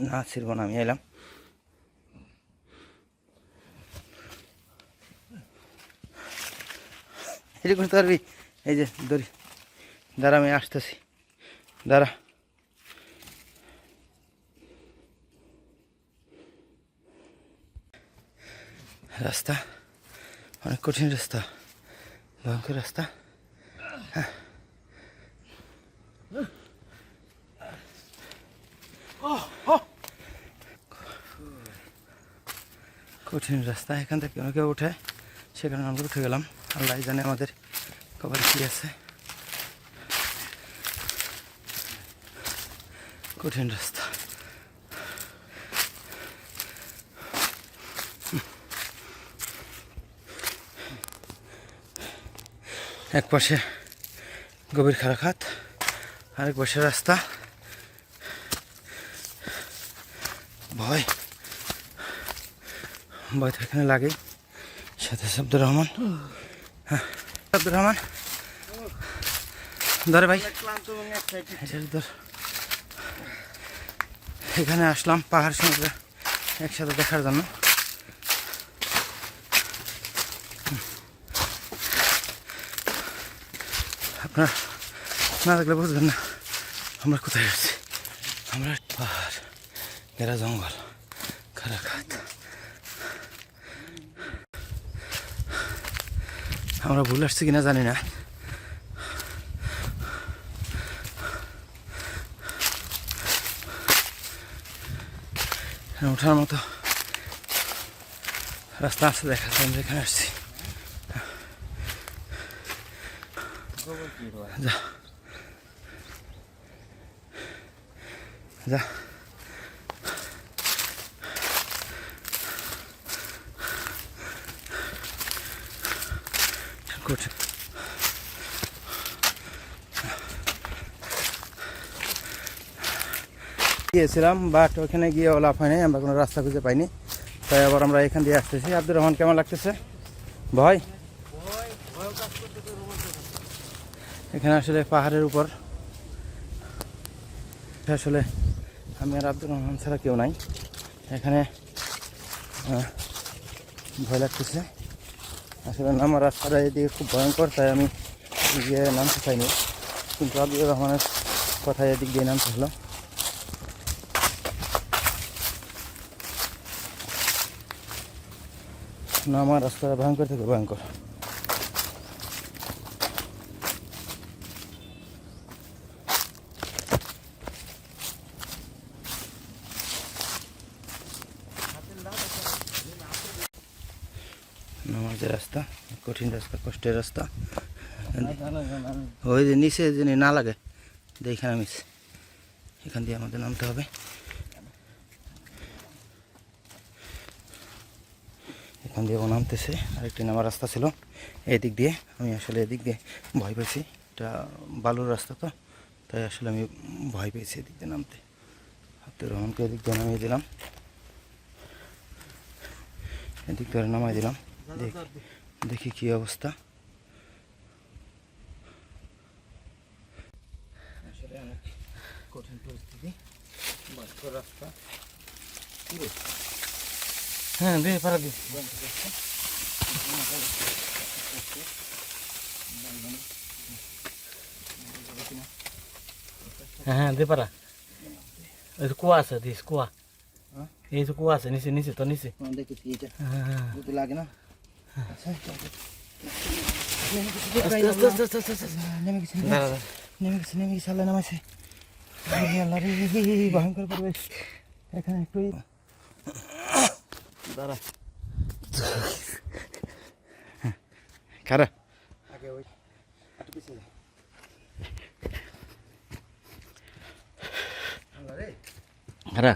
না ছিড়ব না, আমি এলাম। এটা করতে পারবি? এই যে দড়ি, দাঁড়া আমি আসতেছি, দাঁড়া। রাস্তা অনেক কঠিন রাস্তা, ভয়ঙ্কর রাস্তা। হ্যাঁ, কঠিন রাস্তা। এখান থেকে কেউ উঠে, সেখানে আমরা উঠে গেলাম। আল্লাহ জানে আমাদের কপালে কী আছে। কঠিন রাস্তা। এক পাশে গভীর খারাখাত, আরেক পাশে রাস্তা। ভয় ভয় তো এখানে লাগেই। সাথে আব্দুর রহমান। হ্যাঁ আব্দুর রহমান, ধরে ভাই ধর। এখানে আসলাম পাহাড় সমুদ্র একসাথে দেখার জন্য। আপনারা না দেখলে বুঝবেন না আমরা কোথায় আছি। আমরা পাহাড় ঘেরা জঙ্গল, খারাখাত। আমরা ভুল আসছি কিনা জানি না। ওঠার মতো রাস্তা আছে, দেখাচ্ছে আমরা এখানে আসছি। যা যা, কঠিন। গিয়েছিলাম বাট ওখানে গিয়ে লাভ হয়নি, আমরা কোনো রাস্তা খুঁজে পাইনি। তাই আবার আমরা এখান দিয়ে আসতেছি। আব্দুর রহমান কেমন লাগতেছে? ভয় এখানে আসলে পাহাড়ের উপর, আসলে আমি আর আব্দুর রহমান ছাড়া কেউ নাই এখানে। ভয় লাগতেছে আসলে, নামার রাস্তাটা এদিকে খুব ভয়ঙ্কর, তাই আমি গিয়ে নামতে চাইনি। কিন্তু আব্দুর রহমানের কথায় এদিক দিয়ে নামতে হলো। নামার রাস্তাটা ভয়ঙ্কর থেকে ভয়ঙ্কর। নামার যে রাস্তা, কঠিন রাস্তা, কষ্টের রাস্তা। ওই যে নিচে যিনি না লাগে দেখে নামিস, এখান দিয়ে আমাদের নামতে হবে। এখান দিয়ে ও নামতেছে, আরেকটি নামার রাস্তা ছিল এদিক দিয়ে। আমি আসলে এদিক দিয়ে ভয় পেয়েছি, এটা বালুর রাস্তা তো, তাই আসলে আমি ভয় পেয়েছি এদিক দিয়ে নামতে। আব্দুর রহমানকে এদিক দিয়ে নামিয়ে দিলাম, এদিক ধরে নামাই দিলাম। দেখি কি অবস্থা। আসলে অনেক কঠিন পরিস্থিতি, রাস্তা। হ্যাঁ দে পারা দি। হ্যাঁ দে পারা। এই তো কুয়া আছে, দিস কুয়া। এই তো কুয়া আছে নিচে, নিচে তো নিচে দেখেছি এটা। হ্যাঁ লাগে না। নেমে গেছে, আল্লাহ নামাইছে। আল্লাহ রে, ভয়ঙ্কর পরিবেশ এখানে। একটু দাঁড়া, খারা আগে ওই একটু পিছিয়ে যা। আল্লাহ রে, খারা